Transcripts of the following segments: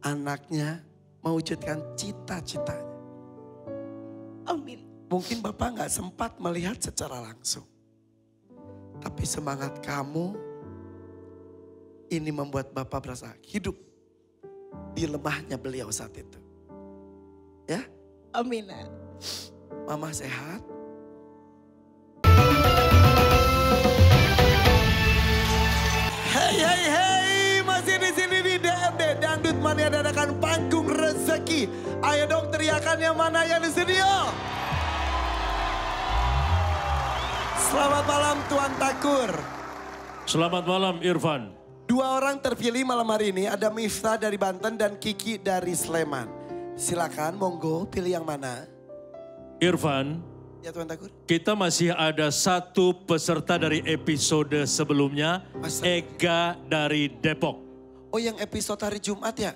anaknya mewujudkan cita-citanya. Amin. Mungkin Bapak nggak sempat melihat secara langsung. Tapi semangat kamu ini membuat Bapak berasa hidup di lemahnya beliau saat itu. Ya, Amin. Mama sehat. Hey, masih di sini di DMD Dangdut Mania dadakan panggung rezeki. Ayo dong teriakannya mana yang di studio. Selamat malam Tuan Takur. Selamat malam Irfan. Dua orang terpilih malam hari ini, ada Miftah dari Banten dan Kiki dari Sleman. Silakan, monggo pilih yang mana. Irfan, Ya Tuan Takur. kita masih ada satu peserta dari episode sebelumnya, Ega dari Depok. Oh yang episode hari Jumat ya?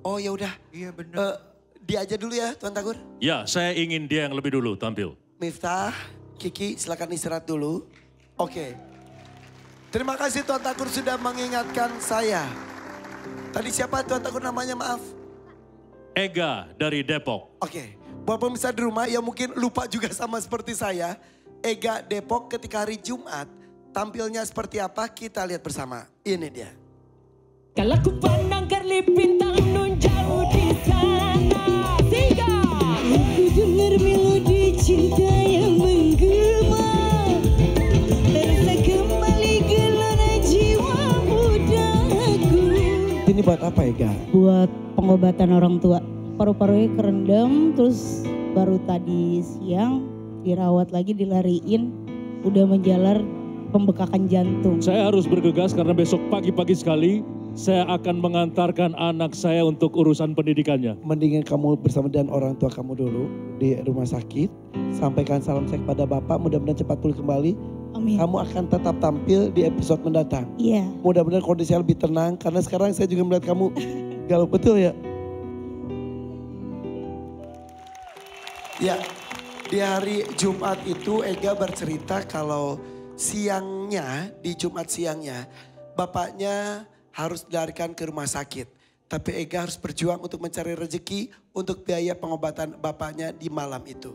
Oh ya udah. Iya benar. Dia aja dulu ya Tuan Takur. Ya, saya ingin dia yang lebih dulu tampil. Miftah, Kiki silakan istirahat dulu. Oke. Terima kasih Tuan Takur sudah mengingatkan saya. Tadi siapa Tuan Takur namanya, maaf? Ega dari Depok. Oke. Buat pemirsa di rumah yang mungkin lupa juga sama seperti saya. Ega Depok ketika hari Jumat tampilnya seperti apa kita lihat bersama. Ini dia. Kalau ku pandang kerlip bintang nun jauh di sana. Tiga. Ku dengar melodi cinta yang menggema. Terasa kembali gelora jiwa mudaku. Ini buat apa Ega? Buat pengobatan orang tua. Paru-parunya kerendam, terus baru tadi siang dirawat lagi, dilariin, udah menjalar pembekakan jantung. Saya harus bergegas karena besok pagi-pagi sekali saya akan mengantarkan anak saya untuk urusan pendidikannya. Mendingan kamu bersama dengan orang tua kamu dulu di rumah sakit. Sampaikan salam saya kepada Bapak, mudah-mudahan cepat pulih kembali. Amin. Kamu akan tetap tampil di episode mendatang. Iya. Mudah-mudahan kondisinya lebih tenang karena sekarang saya juga melihat kamu galau, betul ya? Ya, di hari Jumat itu Ega bercerita kalau siangnya, di Jumat siangnya, bapaknya harus dilarikan ke rumah sakit. Tapi Ega harus berjuang untuk mencari rezeki untuk biaya pengobatan bapaknya di malam itu.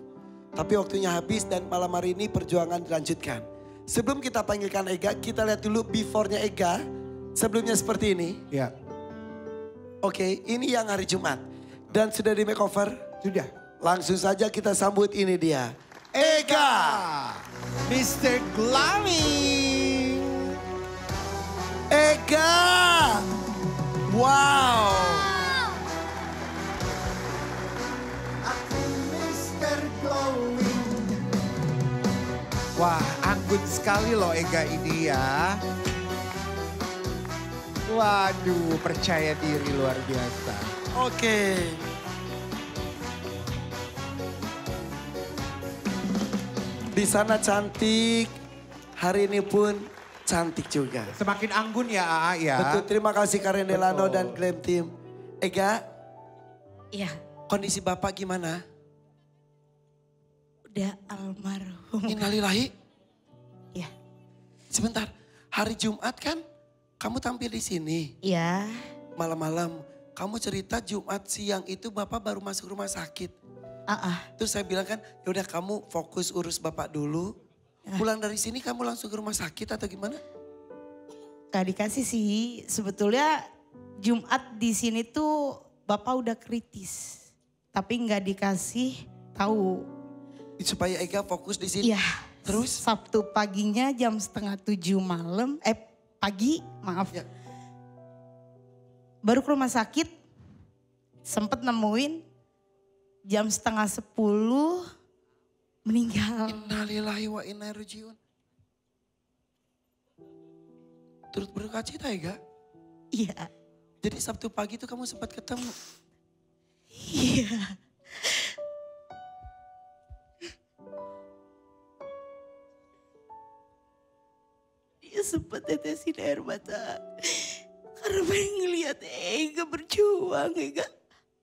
Tapi waktunya habis dan malam hari ini perjuangan dilanjutkan. Sebelum kita panggilkan Ega, kita lihat dulu before-nya Ega. Sebelumnya seperti ini. Ya. Oke, ini yang hari Jumat. Dan sudah di makeover? Sudah. Langsung saja kita sambut ini dia. Ega. Mr. Glowing. Ega. Wow. Aku Mr. Glowing. Wah, anggun sekali loh Ega ini ya. Waduh, percaya diri luar biasa. Oke. Di sana cantik, hari ini pun cantik juga. Semakin anggun ya AA ya. Betul, terima kasih Karen Delano Betul. dan Glam Team. Ega, Iya, kondisi Bapak gimana? udah almarhum. Innalillahi. Iya. Sebentar, hari Jumat kan kamu tampil di sini. Iya. Malam-malam, kamu cerita Jumat siang itu Bapak baru masuk rumah sakit. Terus saya bilang kan, yaudah kamu fokus urus Bapak dulu. Pulang dari sini kamu langsung ke rumah sakit atau gimana? Gak dikasih sih, sebetulnya Jumat di sini tuh Bapak udah kritis. Tapi gak dikasih tahu. Supaya Ega fokus di sini. Iya. Terus? Sabtu paginya jam 6:30 malam, pagi maaf. Ya. Baru ke rumah sakit, sempet nemuin jam 9:30 meninggal. Innalillahi wa inna ilaihi rajiun. Turut berduka cita Ega. Iya. Jadi Sabtu pagi itu kamu sempat ketemu. Iya. Dia sempat tetesin air mata. Karena pengen ngeliat Ega berjuang, Ega.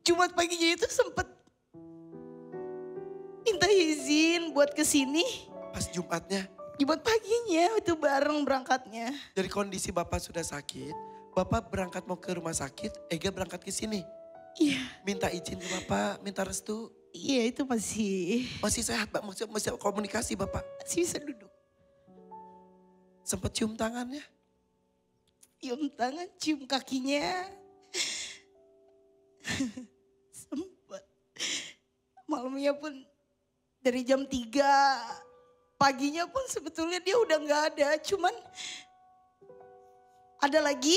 Jumat paginya itu sempat minta izin buat kesini. Pas Jumatnya. Jumat paginya itu bareng berangkatnya. Dari kondisi Bapak sudah sakit. Bapak berangkat mau ke rumah sakit, Ega berangkat ke sini. Iya, Minta izin ke Bapak, minta restu. iya itu masih Masih sehat Pak, masih komunikasi Bapak. bisa duduk. Sempat cium tangannya. Cium tangan, cium kakinya. Sempat. Malamnya pun dari jam 3 paginya pun sebetulnya dia udah gak ada. Cuman ada lagi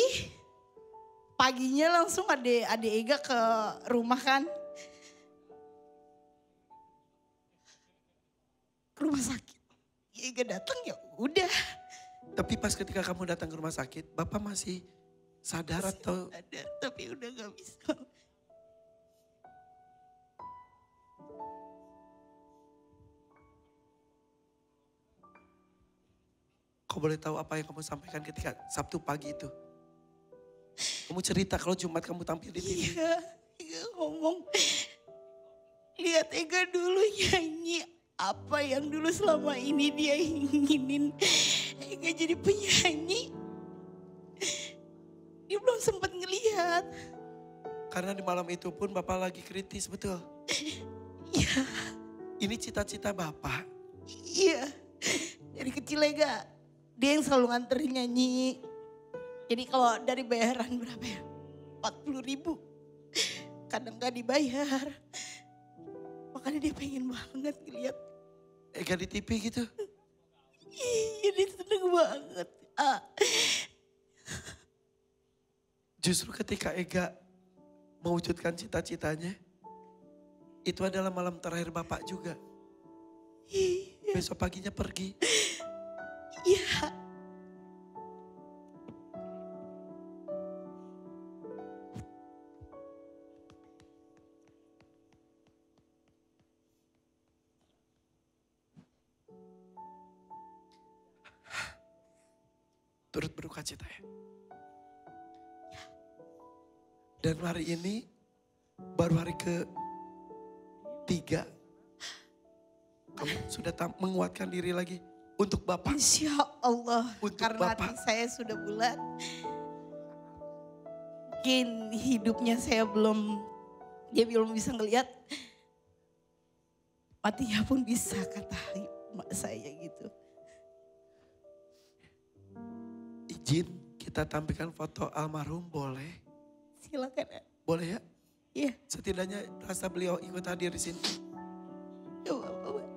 paginya langsung ade Ega ke rumah kan. Ke rumah sakit. Ega datang ya udah. Tapi pas ketika kamu datang ke rumah sakit, Bapak masih sadar atau? Ada tapi udah gak bisa. Kau boleh tahu apa yang kamu sampaikan ketika Sabtu pagi itu? Kamu cerita kalau Jumat kamu tampil di TV. Iya, Ega ngomong. Lihat Ega dulu nyanyi apa yang dulu selama ini dia inginin. Ega jadi penyanyi. Dia belum sempat ngelihat. Karena di malam itu pun Bapak lagi kritis, betul? Iya, Ini cita-cita Bapak. iya. Dari kecil Ega, dia yang selalu nganterin nyanyi. Jadi kalau dari bayaran berapa ya? 40.000. Kadang gak dibayar. Makanya dia pengen banget ngeliat. Ega di TV gitu. Iya, dia seneng banget. Justru ketika Ega mewujudkan cita-citanya, itu adalah malam terakhir Bapak juga. Iya, Besok paginya pergi. iya. Turut berduka cita ya. Dan hari ini baru hari ke-3. Kamu sudah menguatkan diri lagi untuk Bapak. Insya Allah. Untuk Karena Bapak. hati saya sudah bulat. Mungkin hidupnya dia belum bisa ngelihat. Matinya pun bisa kata mak saya gitu. Izin kita tampilkan foto almarhum boleh? Silakan. Boleh ya? Iya. Setidaknya rasa beliau ikut hadir di sini. Ya Allah.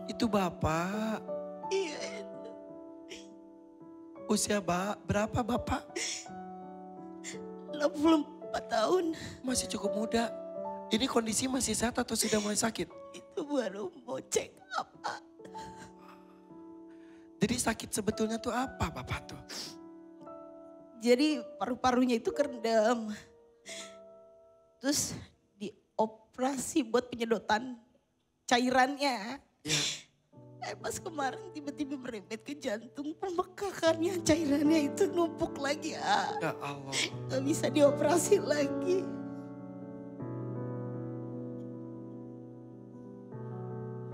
Itu Bapak. Iya. Usia berapa Bapak? 64 tahun. Masih cukup muda. Ini kondisi masih sehat atau sudah mulai sakit? Itu baru mau check up. Jadi sakit sebetulnya tuh apa Bapak tuh? Jadi paru-parunya itu kerendam. Terus dioperasi buat penyedotan cairannya. Ya. Pas kemarin tiba-tiba merembet ke jantung, pembekakannya cairannya itu numpuk lagi. Ya Allah. Gak bisa dioperasi lagi.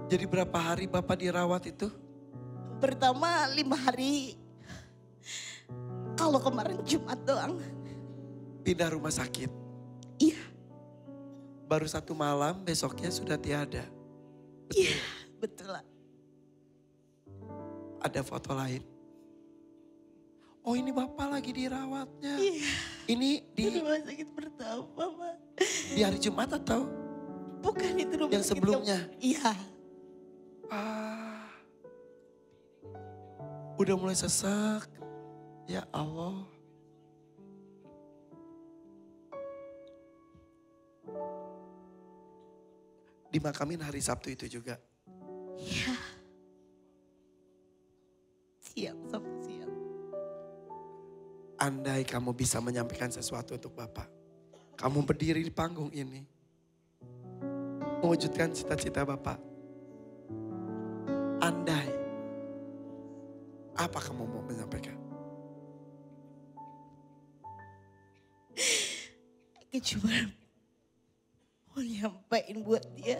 Jadi berapa hari Bapak dirawat itu? Pertama 5 hari. Kalau kemarin Jumat doang. Pindah rumah sakit. Iya, Baru 1 malam besoknya sudah tiada. iya betul lah. Ada foto lain. Oh ini Bapak lagi dirawatnya. Iya, Ini itu rumah sakit pertama Pak. di hari Jumat atau? Bukan itu rumah Yang sakit sebelumnya? Iya. Udah mulai sesak. Ya Allah. Dimakamin hari Sabtu itu juga. Iya. Siang sampai siang. Andai kamu bisa menyampaikan sesuatu untuk Bapak. Kamu berdiri di panggung ini. Mewujudkan cita-cita Bapak. Andai. Apa kamu mau menyampaikan? Aku cuma mau nyampain buat dia.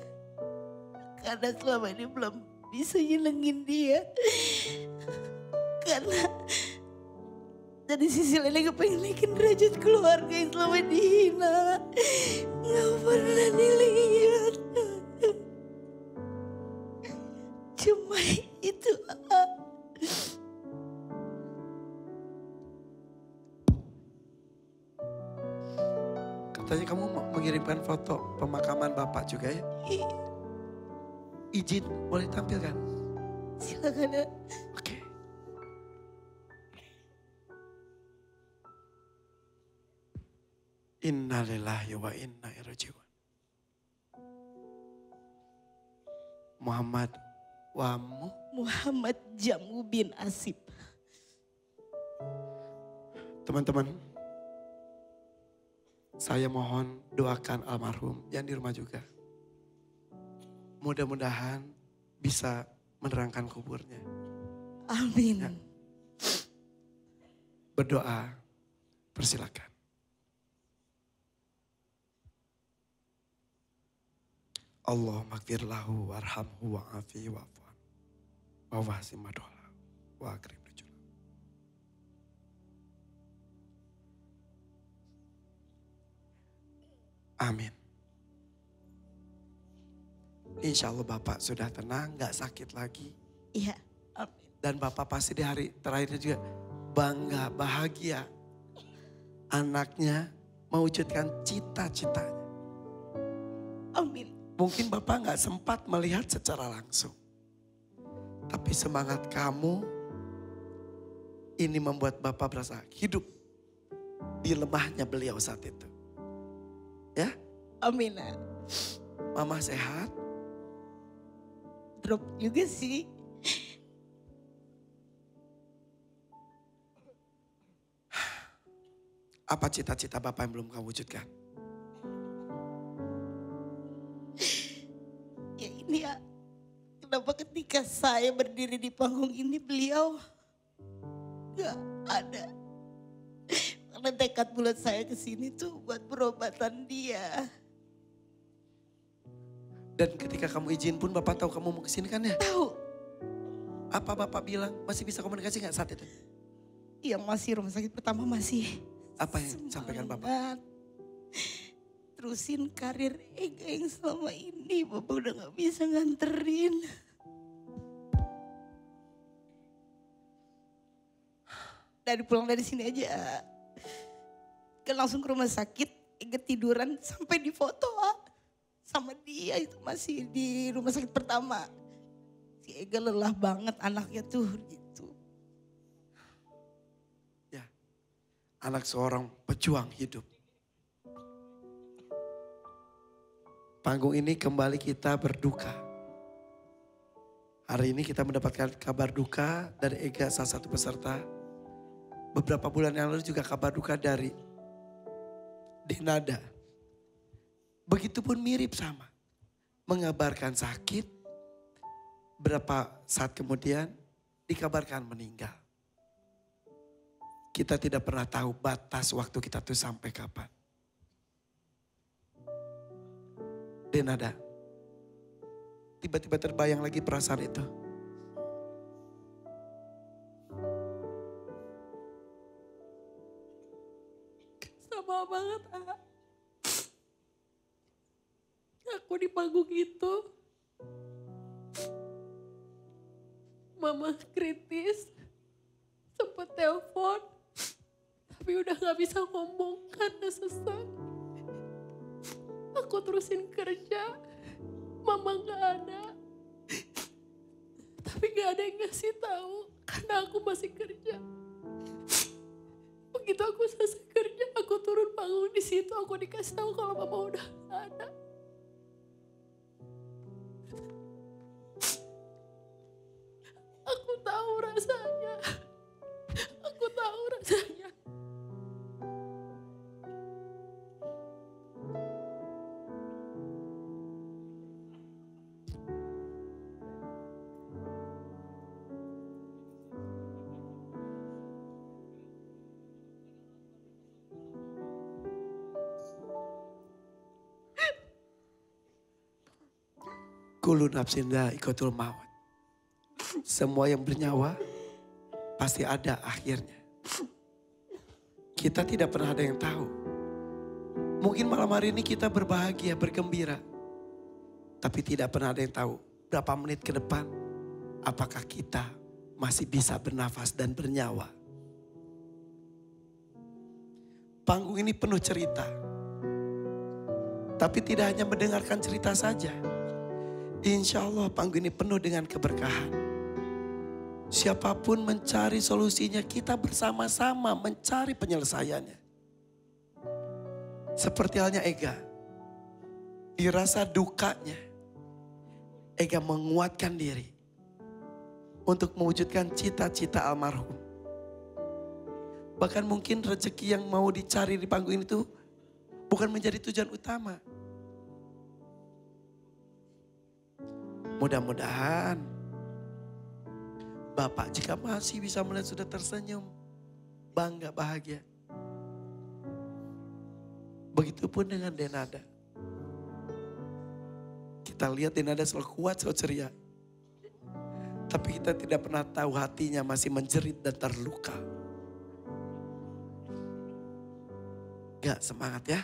Karena selama ini belum bisa nyenengin dia. Karena dari sisi lain gue pengen naikin derajat keluarga yang selama dihina. Gak pernah dilihat. Cuma itu. Katanya kamu mengirimkan foto pemakaman Bapak juga ya? Izin boleh tampilkan? Silakan ya. Oke. Innalillahi wa inna ilaihi raji'un. Muhammad Wamu. Muhammad Jamu bin Asib. Teman-teman, saya mohon doakan almarhum yang di rumah juga. Mudah-mudahan bisa menerangkan kuburnya. Amin. Ya. Berdoa, persilakan. Allahumma gfir lahu warhamhu wa'afihi wa'fu'an wa wahsi madola wa akrim nujula. Amin. Insya Allah Bapak sudah tenang, gak sakit lagi. Iya, amin. Dan Bapak pasti di hari terakhirnya juga bangga, bahagia. Anaknya mewujudkan cita-citanya. Amin. Mungkin Bapak gak sempat melihat secara langsung. Tapi semangat kamu ini membuat Bapak berasa hidup di lemahnya beliau saat itu. Ya, Amin. Mama sehat. Drop juga sih. Apa cita-cita Bapak yang belum kamu wujudkan? Ya ini ya. Kenapa ketika saya berdiri di panggung ini beliau gak ada. Karena tekad bulat saya kesini tuh buat perobatan dia. Dan ketika kamu izin pun Bapak tahu kamu mau kesini kan ya? Tahu. Apa Bapak bilang? Masih bisa komunikasi gak saat itu? Iya masih rumah sakit pertama masih. Apa yang sampaikan Bapak? Semangat. Terusin karir Ega yang selama ini Bapak udah gak bisa nganterin. Dari pulang dari sini aja. Kan langsung ke rumah sakit. Ega tiduran sampai di foto sama dia itu masih di rumah sakit pertama. Si Ega lelah banget anaknya tuh gitu. Ya, anak seorang pejuang hidup. Panggung ini kembali kita berduka. Hari ini kita mendapatkan kabar duka dari Ega, salah satu peserta. Beberapa bulan yang lalu juga kabar duka dari Denada. Begitupun mirip sama. Mengabarkan sakit, berapa saat kemudian dikabarkan meninggal. Kita tidak pernah tahu batas waktu kita tuh sampai kapan. Denada, tiba-tiba terbayang lagi perasaan itu. Sama banget, aku di panggung itu, mama kritis, sempet telepon, tapi udah gak bisa ngomong karena sesak. Aku terusin kerja, mama gak ada, tapi gak ada yang ngasih tahu karena aku masih kerja. Begitu aku selesai kerja, aku turun panggung di situ, aku dikasih tahu kalau mama udah gak ada. Aku tahu rasanya. Aku tahu rasanya. Kullu nafsin dha'iqatul maut. semua yang bernyawa pasti ada akhirnya. Kita tidak pernah ada yang tahu. Mungkin malam hari ini kita berbahagia, bergembira. Tapi tidak pernah ada yang tahu berapa menit ke depan apakah kita masih bisa bernafas dan bernyawa. Panggung ini penuh cerita. Tapi tidak hanya mendengarkan cerita saja. Insya Allah panggung ini penuh dengan keberkahan. Siapapun mencari solusinya, kita bersama-sama mencari penyelesaiannya. Seperti halnya Ega. Dirasa dukanya, Ega menguatkan diri untuk mewujudkan cita-cita almarhum. Bahkan mungkin rezeki yang mau dicari di panggung itu bukan menjadi tujuan utama. Mudah-mudahan Bapak jika masih bisa melihat sudah tersenyum, bangga, bahagia. Begitupun dengan Denada. Kita lihat Denada selalu kuat, selalu ceria. Tapi kita tidak pernah tahu hatinya masih menjerit dan terluka. Gak semangat ya.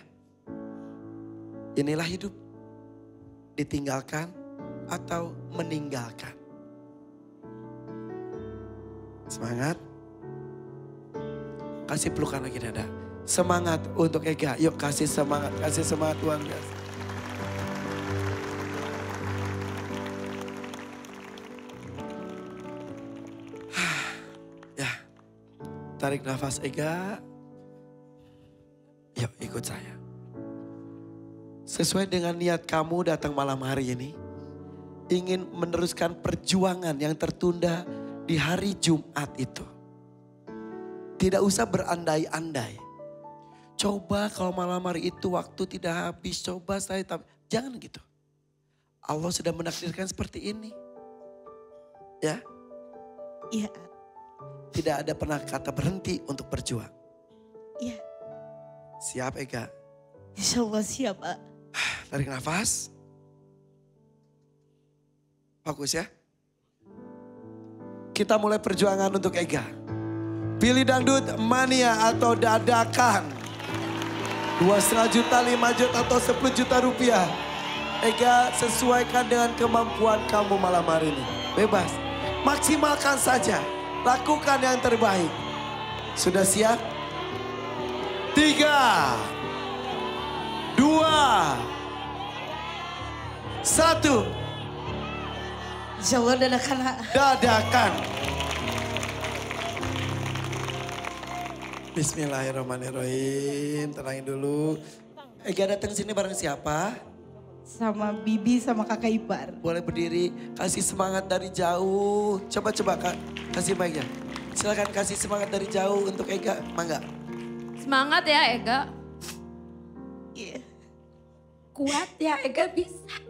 Inilah hidup. Ditinggalkan atau meninggalkan. Semangat. Kasih pelukan lagi Dada. Semangat untuk Ega. Yuk kasih semangat luar biasa. Ya. Tarik nafas Ega. Yuk ikut saya. Sesuai dengan niat kamu datang malam hari ini. Ingin meneruskan perjuangan yang tertunda di hari Jumat itu. Tidak usah berandai-andai. Coba kalau malam hari itu waktu tidak habis. Coba saya, jangan gitu. Allah sudah menakdirkan seperti ini. Ya. Iya. Tidak ada pernah kata berhenti untuk berjuang. Iya. Siap Ega? Insya Allah siap Pak. Tarik nafas. Fokus ya. Kita mulai perjuangan untuk Ega. Pilih dangdut mania atau dadakan. 2,5 juta, 5 juta atau 10 juta rupiah. Ega sesuaikan dengan kemampuan kamu malam hari ini. Bebas. Maksimalkan saja. Lakukan yang terbaik. Sudah siap? 3, 2, 1. Insya Allah dadakan. Dadakan. Bismillahirrahmanirrahim. Tenangin dulu. Ega datang sini bareng siapa? Sama Bibi sama kakak ipar. Boleh berdiri. Kasih semangat dari jauh. Coba Kak. Kasih mic ya. Silakan kasih semangat dari jauh untuk Ega. Mangga. Semangat ya Ega. Iya. Kuat ya Ega bisa.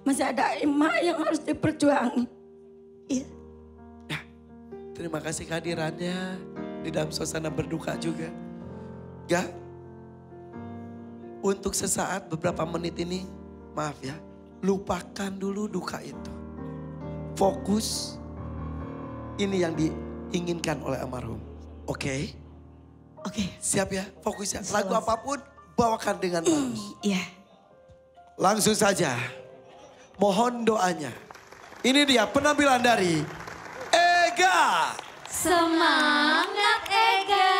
Masih ada emak yang harus diperjuangin. Iya. Ya, terima kasih kehadirannya di dalam suasana berduka juga. Ga, untuk sesaat beberapa menit ini, maaf ya, lupakan dulu duka itu. Fokus, ini yang diinginkan oleh almarhum. Oke? Oke. Siap ya, fokus ya. Lagu apapun bawakan dengan bagus. Iya. Langsung saja. Mohon doanya. Ini dia penampilan dari Ega. Semangat Ega.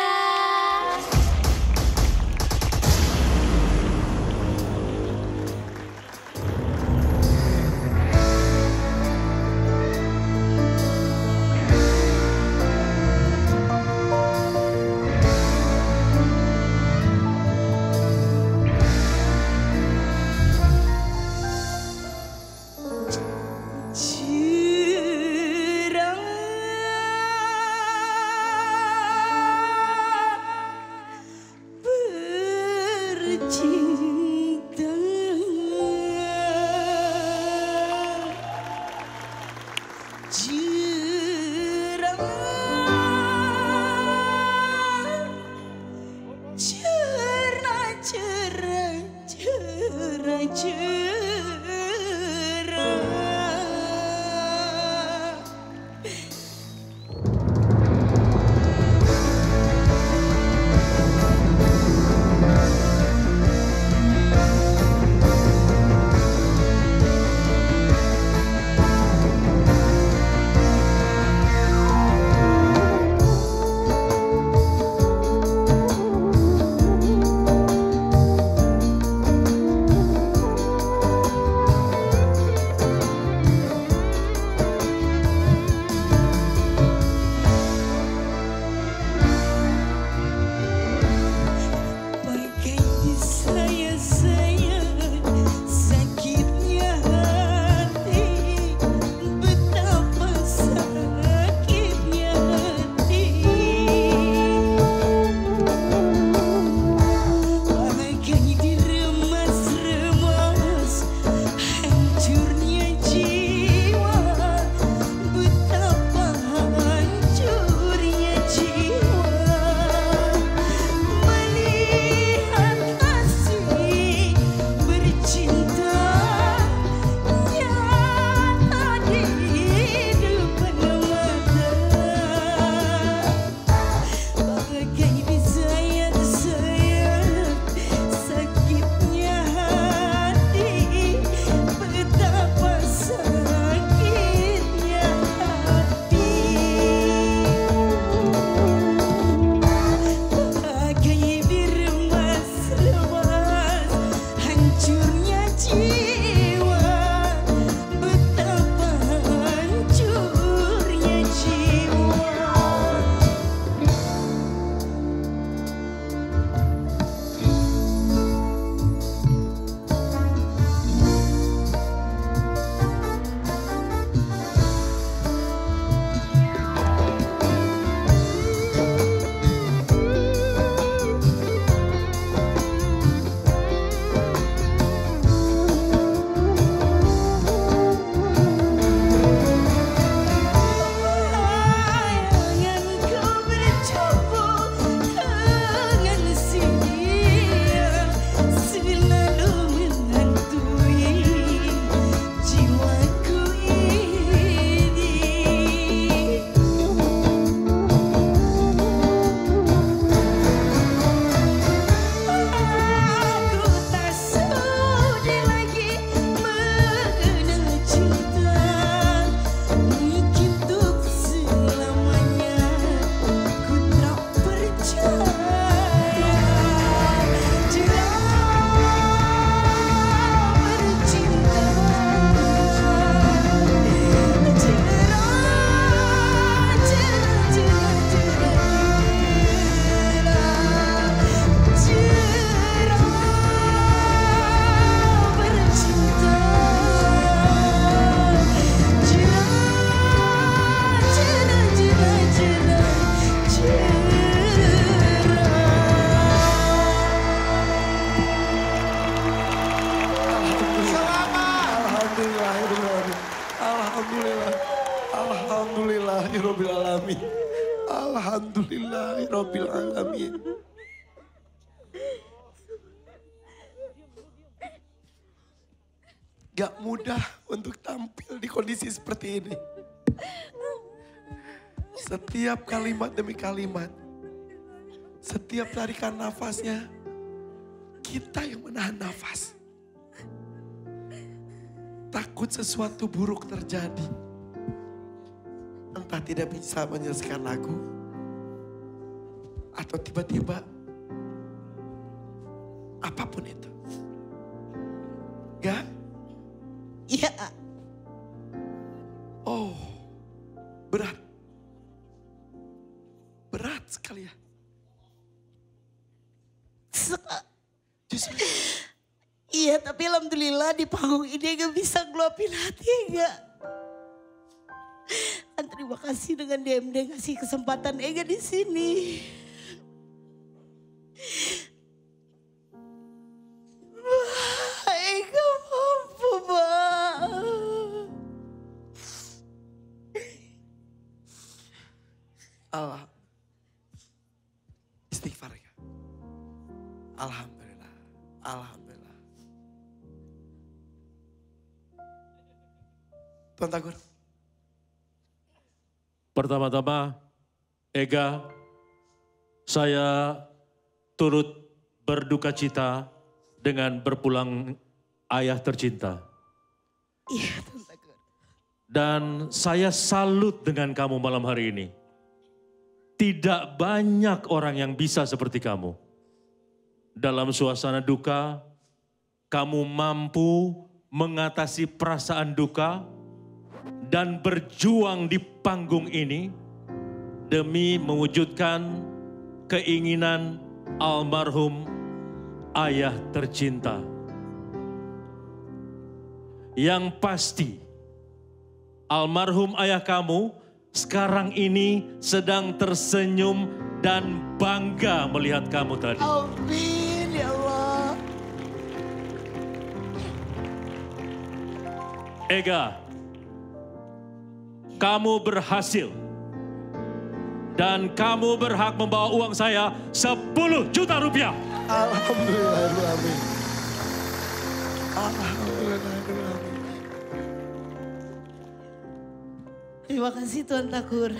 Alhamdulillahirabbil alamin. Gak mudah untuk tampil di kondisi seperti ini. Setiap kalimat demi kalimat, setiap tarikan nafasnya, kita yang menahan nafas. Takut sesuatu buruk terjadi. Entah tidak bisa menyelesaikan lagu, atau tiba-tiba apapun itu. Gak? Iya. Oh, berat. Berat sekali ya. Justru. Iya, tapi alhamdulillah di panggung ini gak bisa ngeluapin hati enggak. Dan terima kasih dengan DMD ngasih kesempatan Ega di sini. Wah, Ega mampu, Bang. Allah. Istighfar ya. Alhamdulillah. Alhamdulillah. Tuan Tagor. Pertama-tama, Ega, saya turut berduka cita dengan berpulang ayah tercinta. Iya, Tuan Tagor. Dan saya salut dengan kamu malam hari ini. Tidak banyak orang yang bisa seperti kamu. Dalam suasana duka, kamu mampu mengatasi perasaan duka dan berjuang di panggung ini demi mewujudkan keinginan almarhum ayah tercinta. Yang pasti, almarhum ayah kamu sekarang ini sedang tersenyum dan bangga melihat kamu tadi. Amin ya Allah. Ega, kamu berhasil. Dan kamu berhak membawa uang saya 10 juta rupiah. Alhamdulillah. Alhamdulillah. Terima kasih Tuan Tagor.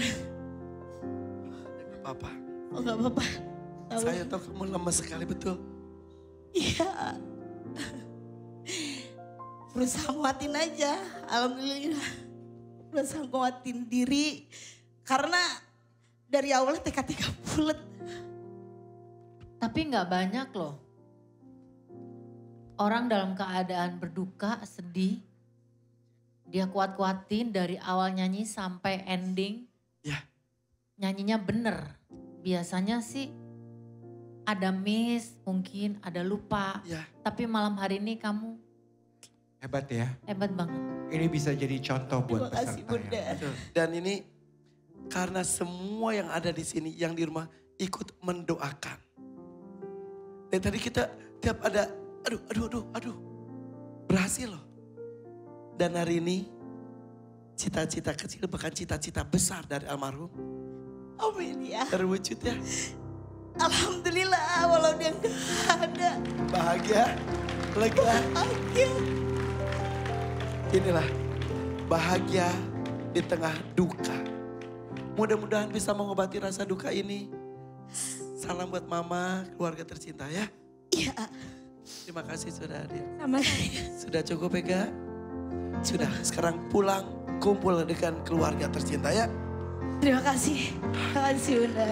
Papa, Oh gak apa-apa. saya tahu kamu lemas sekali betul. Iya. Berusaha nguatin aja. Alhamdulillah. Berusaha nguatin diri. Karena dari awal teka-teka bulet. Tapi nggak banyak loh. Orang dalam keadaan berduka, sedih. Dia kuat-kuatin dari awal nyanyi sampai ending. Ya. Nyanyinya bener. Biasanya sih ada miss, mungkin ada lupa. Ya. Tapi malam hari ini kamu Hebat ya. hebat banget. Ini bisa jadi contoh buat Terima kasih peserta Bunda. ya. Betul. Dan ini karena semua yang ada di sini, yang di rumah ikut mendoakan. Dan tadi kita tiap ada, aduh, berhasil loh. Dan hari ini cita-cita kecil bahkan cita-cita besar dari almarhum Amin ya. terwujud ya. Alhamdulillah walau dia gak ada. Bahagia, lega. Bahagia. Inilah bahagia di tengah duka. Mudah-mudahan bisa mengobati rasa duka ini. Salam buat mama, keluarga tercinta ya. Iya. Terima kasih sudah hadir. Sama saya. Sudah cukup Ega? Sudah, sekarang pulang kumpul dengan keluarga tercinta ya. Terima kasih. Terima kasih Bunda.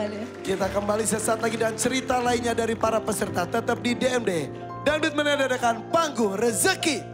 Kita kembali sesaat lagi dan cerita lainnya dari para peserta tetap di DMD. Dangdut menandakan panggung rezeki.